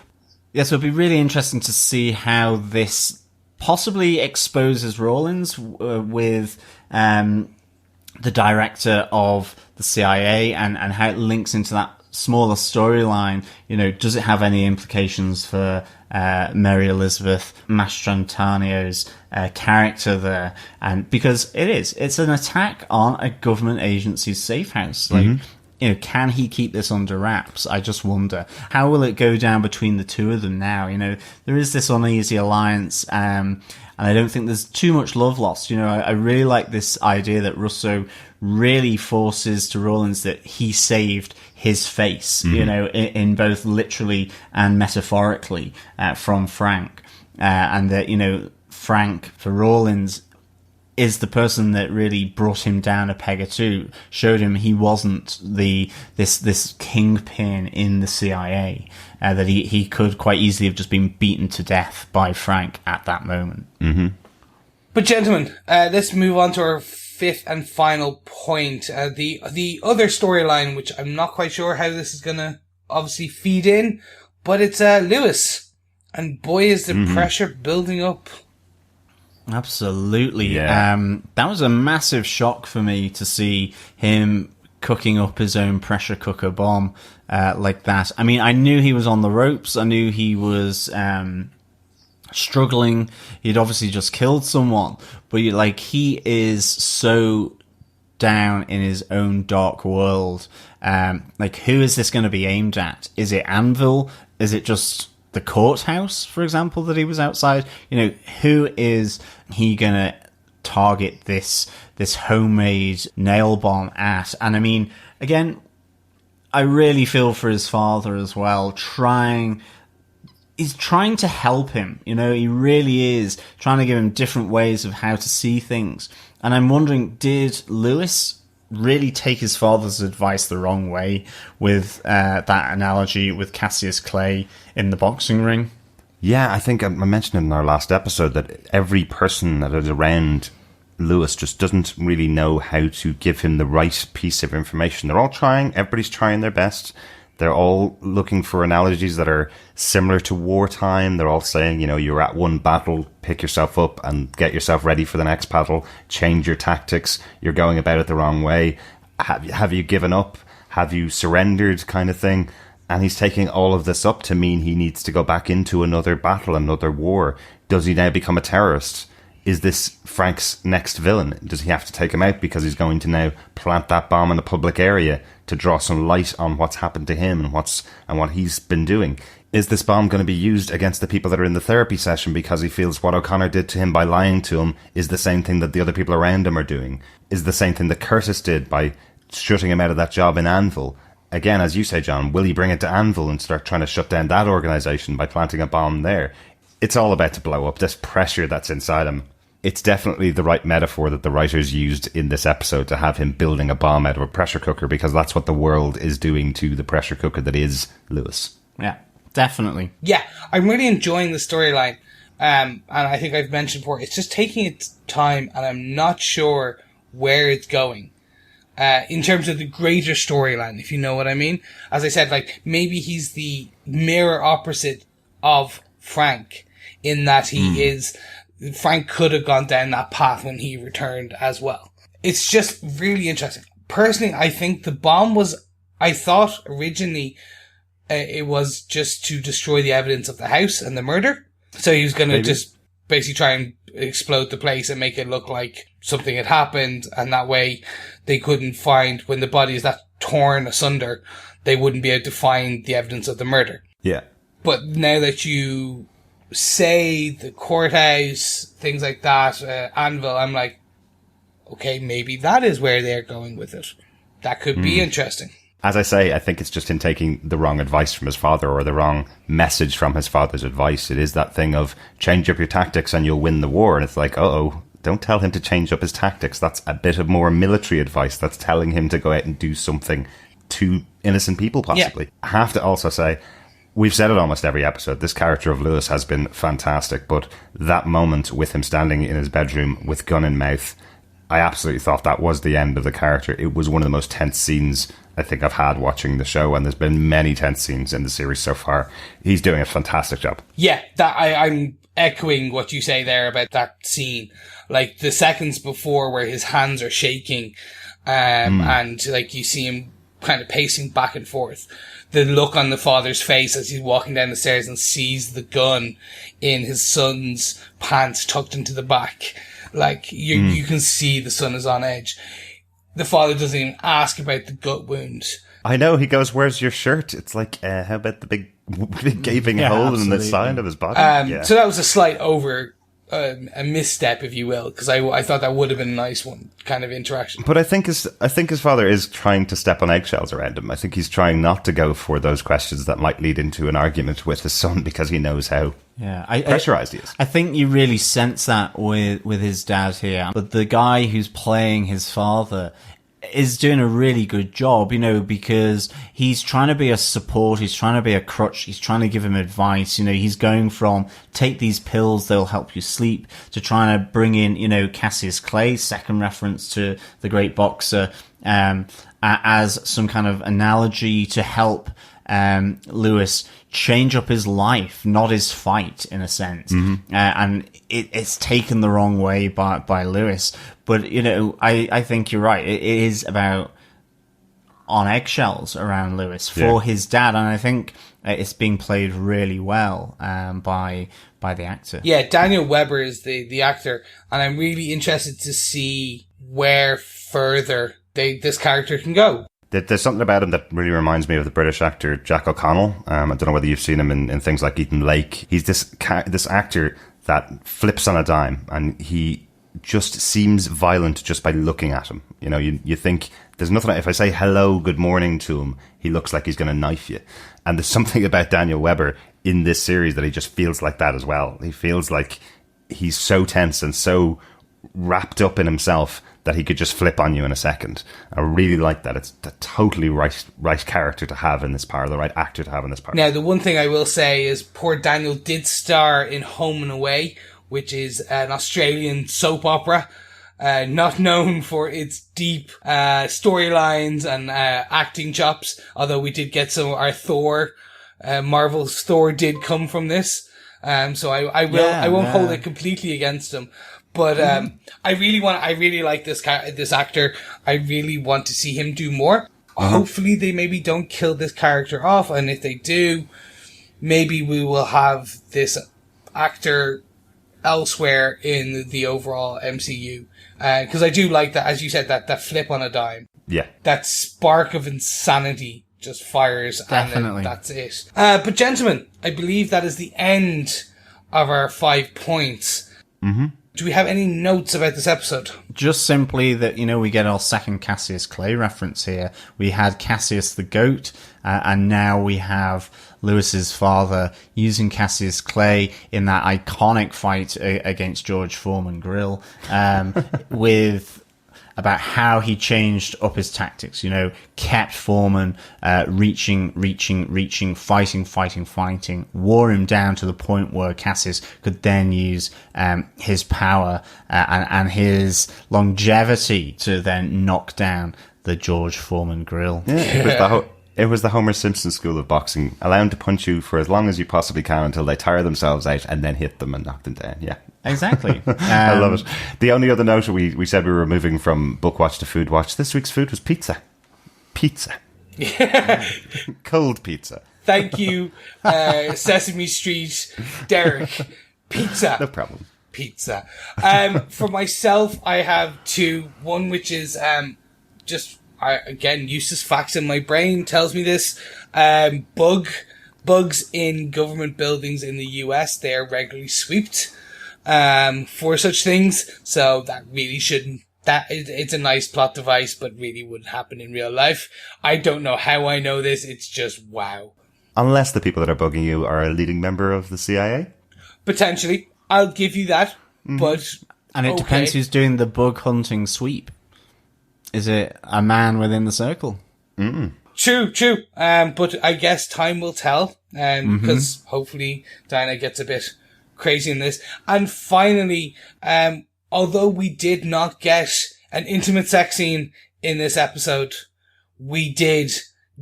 D: Yes, it'll be really interesting to see how this possibly exposes Rawlins with the director of the CIA and how it links into that smaller storyline. You know, does it have any implications for Mary Elizabeth Mastrantonio's character there? And because it's an attack on a government agency's safe house. Like, you know, can he keep this under wraps? I just wonder. How will it go down between the two of them now? You know, there is this uneasy alliance, and I don't think there's too much love lost. You know, I really like this idea that Russo really forces to Rawlins that he saved his face, you know, in both literally and metaphorically from Frank. And that, you know, Frank, for Rawlins, is the person that really brought him down a peg or two, showed him he wasn't this kingpin in the CIA, that he could quite easily have just been beaten to death by Frank at that moment.
A: But gentlemen, let's move on to our fifth and final point. The other storyline, which I'm not quite sure how this is going to obviously feed in, but it's Lewis. And boy, is the pressure building up.
D: Absolutely.
C: Yeah.
D: That was a massive shock for me to see him cooking up his own pressure cooker bomb like that. I mean, I knew he was on the ropes. I knew he was struggling. He'd obviously just killed someone. But like, he is so down in his own dark world. Like, who is this going to be aimed at? Is it Anvil? Is it just the courthouse, for example, that he was outside? You know, who is he gonna target this homemade nail bomb at? And I mean, again, I really feel for his father as well, he's trying to help him, you know, he really is trying to give him different ways of how to see things. And I'm wondering, did Lewis really take his father's advice the wrong way with that analogy with Cassius Clay in the boxing ring?
C: Yeah, I think I mentioned in our last episode that every person that is around Lewis just doesn't really know how to give him the right piece of information. They're all trying, everybody's trying their best. They're all looking for analogies that are similar to wartime. They're all saying, you know, you're at one battle, pick yourself up and get yourself ready for the next battle. Change your tactics. You're going about it the wrong way. Have you given up? Have you surrendered, kind of thing? And he's taking all of this up to mean he needs to go back into another battle, another war. Does he now become a terrorist? Is this Frank's next villain? Does he have to take him out because he's going to now plant that bomb in a public area to draw some light on what's happened to him and what he's been doing? Is this bomb going to be used against the people that are in the therapy session because he feels what O'Connor did to him by lying to him is the same thing that the other people around him are doing? Is the same thing that Curtis did by shutting him out of that job in Anvil. Again, as you say, John, will he bring it to Anvil and start trying to shut down that organisation by planting a bomb there? It's all about to blow up. This pressure that's inside him. It's definitely the right metaphor that the writers used in this episode to have him building a bomb out of a pressure cooker, because that's what the world is doing to the pressure cooker that is Lewis.
D: Yeah, definitely.
A: Yeah, I'm really enjoying the storyline. And I think I've mentioned before, it's just taking its time, and I'm not sure where it's going. In terms of the greater storyline, if you know what I mean. As I said, like, maybe he's the mirror opposite of Frank, in that he is... Frank could have gone down that path when he returned as well. It's just really interesting. Personally, I think the bomb was... I thought originally it was just to destroy the evidence of the house and the murder. So he was going to just basically try and explode the place and make it look like something had happened, and that way they couldn't find, when the body is that torn asunder, they wouldn't be able to find the evidence of the murder.
C: Yeah.
A: But now that you say the courthouse, things like that, Anvil, I'm like, okay, maybe that is where they're going with it. That could be interesting.
C: As I say, I think it's just him taking the wrong advice from his father, or the wrong message from his father's advice. It is that thing of change up your tactics and you'll win the war. And it's like, don't tell him to change up his tactics. That's a bit of more military advice. That's telling him to go out and do something to innocent people, possibly. Yeah. I have to also say, we've said it almost every episode, this character of Lewis has been fantastic, but that moment with him standing in his bedroom with gun in mouth, I absolutely thought that was the end of the character. It was one of the most tense scenes I think I've had watching the show, and there's been many tense scenes in the series so far. He's doing a fantastic job.
A: Yeah, I'm echoing what you say there about that scene. Like, the seconds before where his hands are shaking, and like you see him kind of pacing back and forth. The look on the father's face as he's walking down the stairs and sees the gun in his son's pants tucked into the back. Like, you can see the son is on edge. The father doesn't even ask about the gut wound.
C: I know, he goes, where's your shirt? It's like, how about the big gaping hole in the side of his body?
A: So that was a slight a misstep, if you will, because I thought that would have been a nice one, kind of interaction.
C: But I think his father is trying to step on eggshells around him. I think he's trying not to go for those questions that might lead into an argument with his son, because he knows how pressurized he is.
D: I think you really sense that with his dad here. But the guy who's playing his father is doing a really good job, because he's trying to be a support, he's trying to be a crutch, he's trying to give him advice. He's going from take these pills, they'll help you sleep, to trying to bring in, Cassius Clay, second reference to the great boxer, as some kind of analogy to help Lewis change up his life, not his fight, in a sense. And it's taken the wrong way by Lewis. But, I think you're right. It is about on eggshells around Lewis for his dad. And I think it's being played really well by the actor.
A: Yeah, Daniel Webber is the actor. And I'm really interested to see where further this character can go.
C: There's something about him that really reminds me of the British actor Jack O'Connell. I don't know whether you've seen him in things like Eaton Lake. He's this actor that flips on a dime, and he just seems violent just by looking at him. You think there's nothing. If I say hello, good morning to him, he looks like he's going to knife you. And there's something about Daniel Webber in this series that he just feels like that as well. He feels like he's so tense and so wrapped up in himself that he could just flip on you in a second. I really like that. It's the totally right character to have in this part, the right actor to have in this part.
A: Now, the one thing I will say is poor Daniel did star in Home and Away, which is an Australian soap opera, not known for its deep storylines and acting chops, although we did get our Thor, Marvel's Thor did come from this. So I won't hold it completely against him. But I really like this actor. I really want to see him do more. Hopefully they maybe don't kill this character off, and if they do, maybe we will have this actor elsewhere in the overall MCU. Because I do like that, as you said, that flip on a dime.
C: Yeah.
A: That spark of insanity just fires.
D: Definitely.
A: And that's it. But gentlemen, I believe that is the end of our 5 points. Do we have any notes about this episode?
D: Just simply that, we get our second Cassius Clay reference here. We had Cassius the goat, and now we have Lewis's father using Cassius Clay in that iconic fight against George Foreman Grill, with about how he changed up his tactics, kept Foreman reaching, fighting, wore him down to the point where Cassius could then use his power and his longevity to then knock down the George Foreman Grill.
C: Yeah, it was the Homer Simpson school of boxing. Allow them to punch you for as long as you possibly can until they tire themselves out and then hit them and knock them down. Yeah.
D: Exactly.
C: I love it. The only other note, we said we were moving from book watch to food watch. This week's food was pizza. Cold pizza.
A: Thank you, Sesame Street, Derek. Pizza.
C: No problem.
A: Pizza. For myself, I have two. One which is again, useless facts in my brain tells me this. Bugs in government buildings in the US, they are regularly swept for such things. So that really shouldn't. It's a nice plot device, but really wouldn't happen in real life. I don't know how I know this. It's just wow.
C: Unless the people that are bugging you are a leading member of the CIA?
A: Potentially. I'll give you that. But
D: and it depends who's doing the bug hunting sweep. Is it a man within the circle?
A: True. But I guess time will tell, because hopefully Diana gets a bit crazy in this. And finally, although we did not get an intimate sex scene in this episode, we did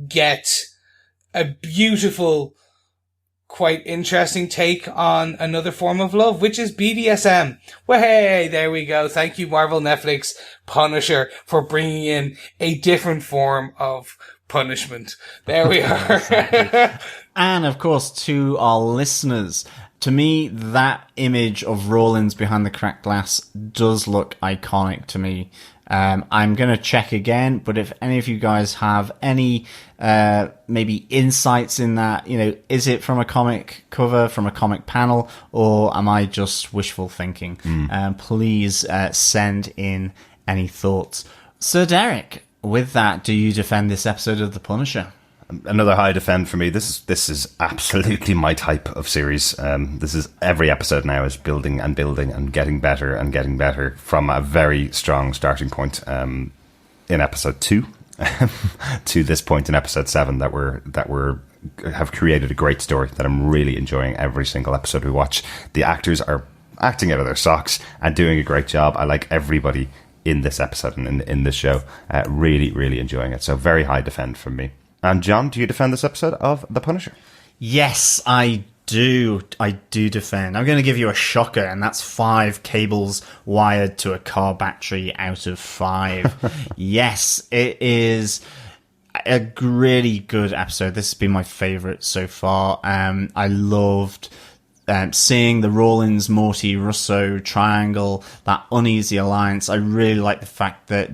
A: get a beautiful, quite interesting take on another form of love, which is BDSM. Well, hey, there we go. Thank you, Marvel Netflix Punisher, for bringing in a different form of punishment. There we are.
D: And of course, to our listeners, to me, that image of Rawlins behind the cracked glass does look iconic to me. I'm going to check again, but if any of you guys have any maybe insights in that, is it from a comic cover, from a comic panel, or am I just wishful thinking? Please send in any thoughts. Sir Derek, with that, do you defend this episode of The Punisher?
C: Another high defend for me. This is absolutely my type of series. This is every episode now is building and getting better from a very strong starting point in episode 2 to this point in episode 7 that have created a great story that I'm really enjoying every single episode we watch. The actors are acting out of their socks and doing a great job. I like everybody in this episode and in this show. Really, really enjoying it. So very high defend from me. And John, do you defend this episode of The Punisher?
D: Yes, I do. I do defend. I'm going to give you a shocker, and that's 5 cables wired to a car battery out of 5. Yes, it is a really good episode. This has been my favourite so far. I loved seeing the Rawlins, Morty, Russo triangle, that uneasy alliance. I really like the fact that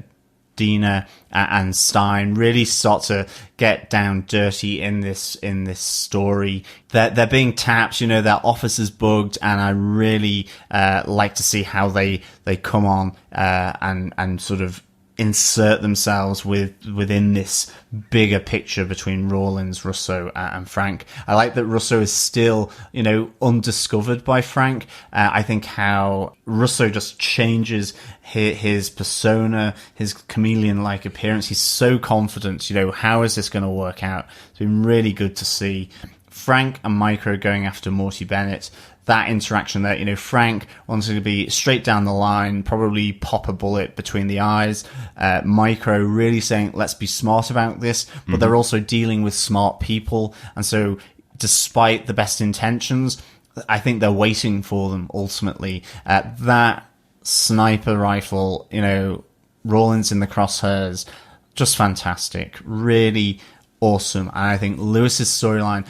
D: Dina and Stein really start to get down dirty in this story. They're being tapped, their office is bugged, and I really like to see how they come on and sort of insert themselves within this bigger picture between Rawlins, Russo, and Frank. I like that Russo is still, undiscovered by Frank. I think how Russo just changes his persona, his chameleon-like appearance. He's so confident, how is this going to work out? It's been really good to see Frank and Micro going after Morty Bennett. That interaction there, Frank wanted to be straight down the line, probably pop a bullet between the eyes. Micro really saying, let's be smart about this, but they're also dealing with smart people. And so despite the best intentions, I think they're waiting for them ultimately. That sniper rifle, Rawlins in the crosshairs, just fantastic. Really awesome. And I think Lewis's storyline,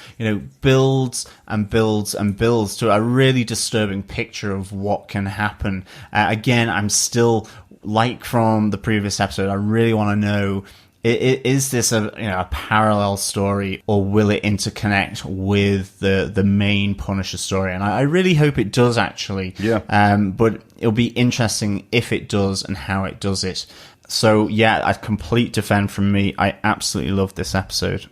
D: builds and builds and builds to a really disturbing picture of what can happen. Again, I'm still, like from the previous episode, I really want to know, Is this a parallel story, or will it interconnect with the main Punisher story? And I really hope it does, actually.
C: Yeah.
D: But it'll be interesting if it does and how it does it. So yeah, a complete defend from me. I absolutely love this episode.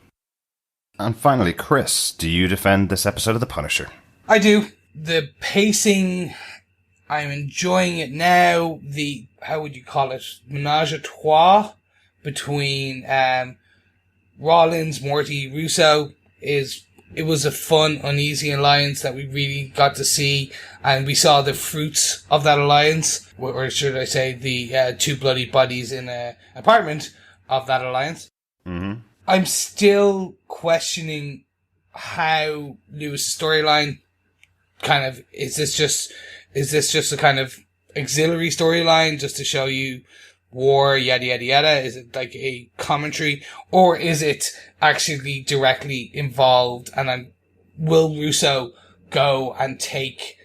C: And finally, Chris, do you defend this episode of The Punisher?
A: I do. The pacing, I'm enjoying it now. The, how would you call it, menage a trois between Rollins, Morty, Russo it was a fun, uneasy alliance that we really got to see, and we saw the fruits of that alliance, or should I say the two bloody bodies in an apartment of that alliance.
C: Mm-hmm.
A: I'm still questioning how Lewis' storyline kind of, is this just a kind of auxiliary storyline just to show you war, yada yada yada? Is it like a commentary, or is it actually directly involved? And will Russo go and take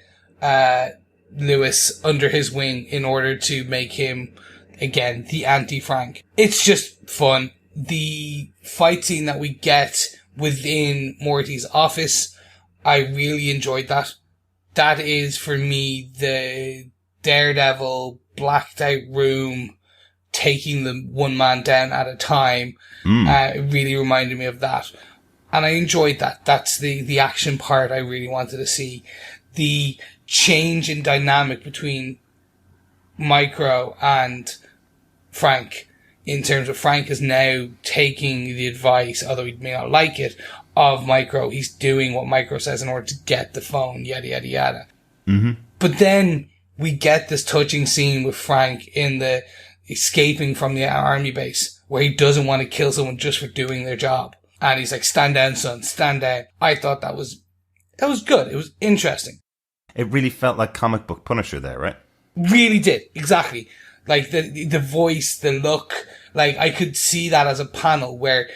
A: Lewis under his wing in order to make him again the anti-Frank? It's just fun. The fight scene that we get within Morty's office, I really enjoyed that. That is, for me, the Daredevil blacked out room, taking the one man down at a time. It really reminded me of that. And I enjoyed that. That's the action part I really wanted to see. The change in dynamic between Micro and Frank, in terms of Frank is now taking the advice, although he may not like it, of Micro. He's doing what Micro says in order to get the phone, yada, yada, yada. Mm-hmm. But then we get this touching scene with Frank in the escaping from the army base, where he doesn't want to kill someone just for doing their job. And he's like, stand down, son, stand down. I thought that was good. It was interesting.
C: It really felt like comic book Punisher there, right?
A: Really did. Exactly. Like the voice, the look, like I could see that as a panel where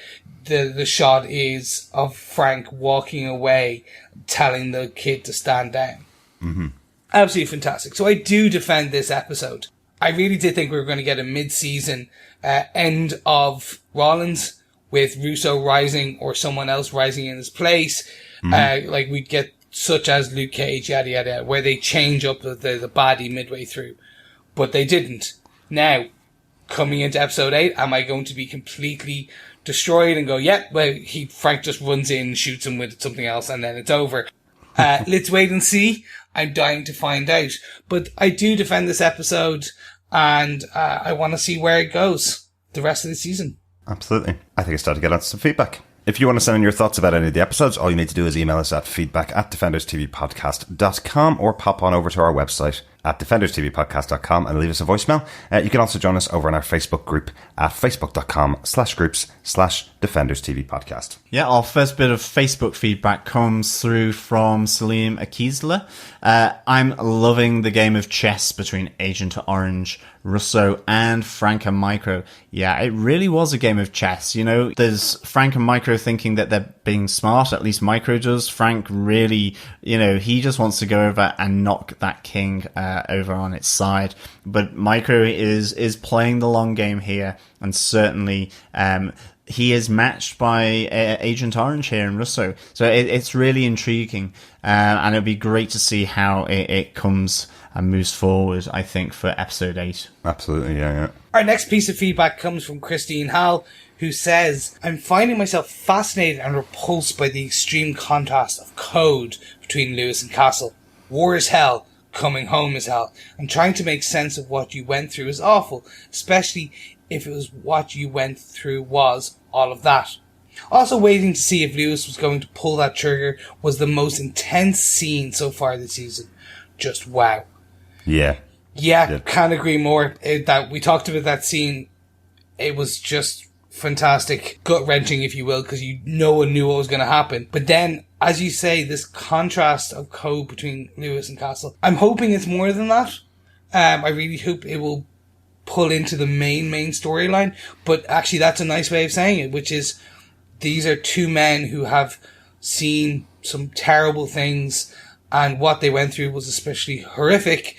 A: the shot is of Frank walking away, telling the kid to stand down. Mm-hmm. Absolutely fantastic. So I do defend this episode. I really did think we were going to get a mid-season end of Rollins with Russo rising or someone else rising in his place. Mm-hmm. Like we'd get such as Luke Cage, yada, yada, yada, where they change up the baddie midway through. But they didn't. Now, coming into episode 8, am I going to be completely destroyed and go, well, Frank just runs in, shoots him with something else, and then it's over? Let's wait and see. I'm dying to find out. But I do defend this episode, and I want to see where it goes the rest of the season.
C: Absolutely. I think it's time to get on to some feedback. If you want to send in your thoughts about any of the episodes, all you need to do is email us at feedback@defenderstvpodcast.com or pop on over to our website at defenderstvpodcast.com and leave us a voicemail. You can also join us over in our Facebook group at facebook.com/groups/defenderstvpodcast.
D: Yeah, our first bit of Facebook feedback comes through from Salim Akizla. I'm loving the game of chess between Agent Orange, Russo, and Frank and Micro. Yeah, it really was a game of chess. You know, there's Frank and Micro thinking that they're being smart, at least Micro does. Frank really, he just wants to go over and knock that king over on its side. But Micro is playing the long game here, and certainly he is matched by Agent Orange here in Russo. So it's really intriguing, and it'll be great to see how it comes and moves forward, I think, for episode 8.
C: Absolutely, yeah.
A: Our next piece of feedback comes from Christine Hall, who says, I'm finding myself fascinated and repulsed by the extreme contrast of code between Lewis and Castle. War is hell, coming home is hell, and trying to make sense of what you went through is awful, especially if it was what you went through was all of that. Also waiting to see if Lewis was going to pull that trigger was the most intense scene so far this season. Just wow.
C: Yeah,
A: can't agree more. That we talked about that scene. It was just fantastic, gut-wrenching, if you will, because no one knew what was going to happen. But then, as you say, this contrast of code between Lewis and Castle. I'm hoping it's more than that. I really hope it will pull into the main storyline. But actually, that's a nice way of saying it, which is these are two men who have seen some terrible things, and what they went through was especially horrific.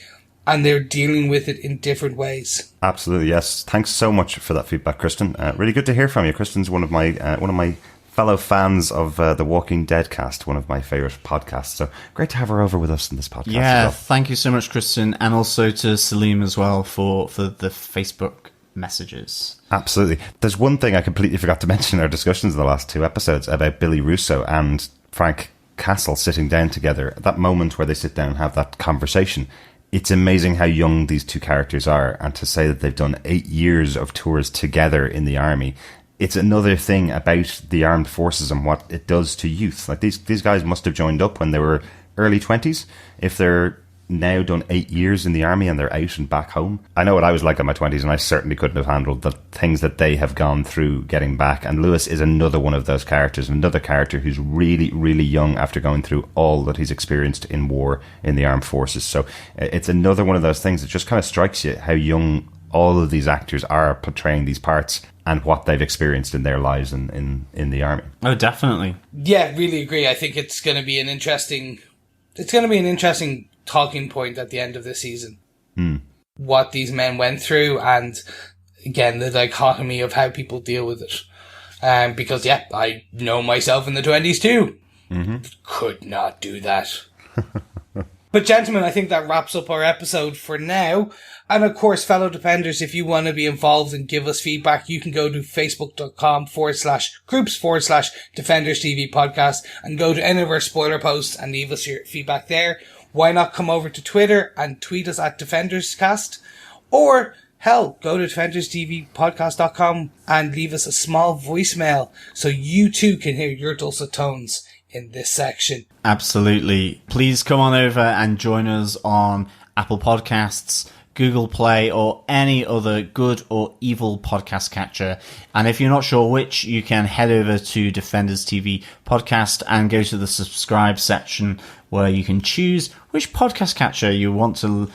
A: and they're dealing with it in different ways.
C: Absolutely, yes. Thanks so much for that feedback, Kristen. Really good to hear from you. Kristen's one of my fellow fans of the Walking Dead cast, one of my favourite podcasts. So great to have her over with us in this podcast.
D: Yeah,
C: as well.
D: thank you so much, Kristen, and also to Salim as well for the Facebook messages.
C: Absolutely. There's one thing I completely forgot to mention in our discussions in the last 2 episodes about Billy Russo and Frank Castle sitting down together. That moment where they sit down and have that conversation. It's amazing how young these 2 characters are, and to say that they've done 8 years of tours together in the army. It's another thing about the armed forces and what it does to youth. Like these guys must have joined up when they were early 20s. If they're now done 8 years in the army and they're out and back home. I know what I was like in my 20s, and I certainly couldn't have handled the things that they have gone through getting back. And Lewis is another one of those characters, another character who's really, really young after going through all that he's experienced in war in the armed forces. So it's another one of those things that just kind of strikes you how young all of these actors are portraying these parts and what they've experienced in their lives in the army.
D: Oh, definitely.
A: Yeah, really agree. I think it's going to be an interesting talking point at the end of the season. What these men went through, and again, the dichotomy of how people deal with it. Because, yeah, I know myself in the 20s too. Could not do that. But gentlemen, I think that wraps up our episode for now. And of course, fellow Defenders, if you want to be involved and give us feedback, you can go to facebook.com/groups/Defenders TV podcast and go to any of our spoiler posts and leave us your feedback there. Why not come over to Twitter and tweet us at DefendersCast? Or, hell, go to DefendersTVpodcast.com and leave us a small voicemail so you too can hear your dulcet tones in this section.
D: Absolutely. Please come on over and join us on Apple Podcasts, Google Play, or any other good or evil podcast catcher. And if you're not sure which, you can head over to Defenders TV Podcast and go to the subscribe section where you can choose which podcast catcher you want to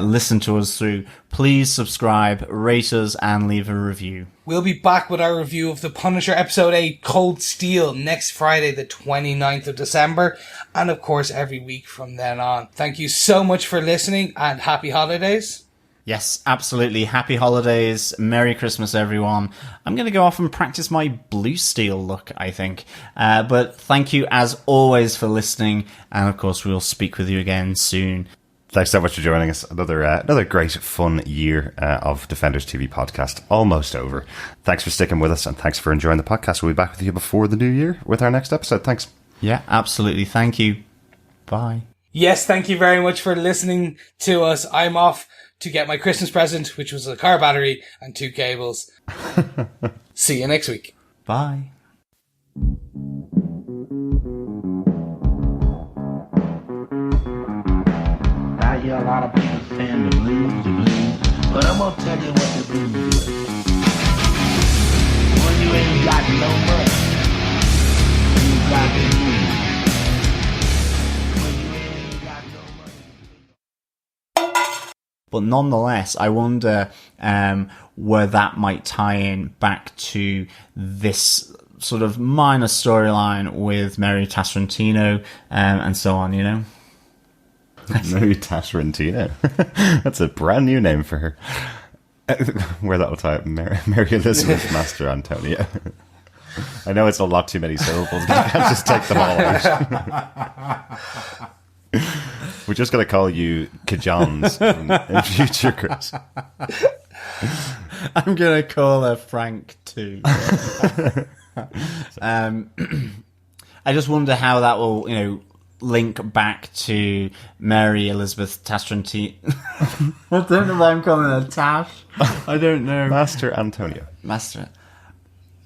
D: listen to us through. Please subscribe, rate us, and leave a review.
A: We'll be back with our review of The Punisher Episode 8, Cold Steel, next Friday, the 29th of December, and of course every week from then on. Thank you so much for listening, and happy holidays.
D: Yes, absolutely. Happy holidays. Merry Christmas, everyone. I'm going to go off and practice my blue steel look, I think. But thank you, as always, for listening. And, of course, we'll speak with you again soon.
C: Thanks so much for joining us. Another great, fun year of Defenders TV podcast. Almost over. Thanks for sticking with us, and thanks for enjoying the podcast. We'll be back with you before the new year with our next episode. Thanks.
D: Yeah, absolutely. Thank you. Bye.
A: Yes, thank you very much for listening to us. I'm off to get my Christmas present, which was a car battery and 2 cables. See you next week.
D: Bye.
B: I hear a lot of people saying the blues, but I'm gonna tell you what the blues is. When you ain't got no money, you got the blues. When you ain't got no money.
D: But nonetheless, I wonder where that might tie in back to this sort of minor storyline with Mary Tasrantino and so on, you know?
C: Mary Tasrantino. That's a brand new name for her. Where that'll tie up Mary Elizabeth Master Antonio. I know it's a lot too many syllables, but I can't just take them all out. We're just going to call you Kajans in future, Chris.
D: I'm going to call her Frank too. I just wonder how that will, you know, link back to Mary Elizabeth Tasrantino. I don't know why I'm calling her Tash. I don't know.
C: Master Antonio.
D: Master.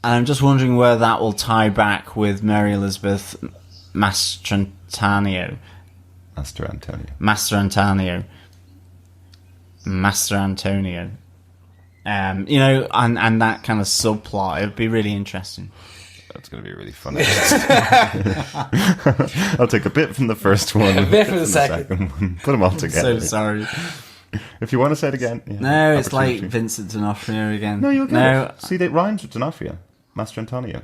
D: And I'm just wondering where that will tie back with Mary Elizabeth Mastrantonio.
C: Master Antonio.
D: Master Antonio. Master Antonio. You know, and that kind of subplot. It would be really interesting.
C: That's going to be really funny. I'll take a bit from the first one,
A: A bit from the second
C: one, put them all together.
D: So sorry.
C: If you want to say it again. Yeah,
D: No, it's like
C: opportunity.
D: Vincent D'Onofrio again.
C: No, you'll get it. See, that rhymes with D'Onofrio. Master Antonio.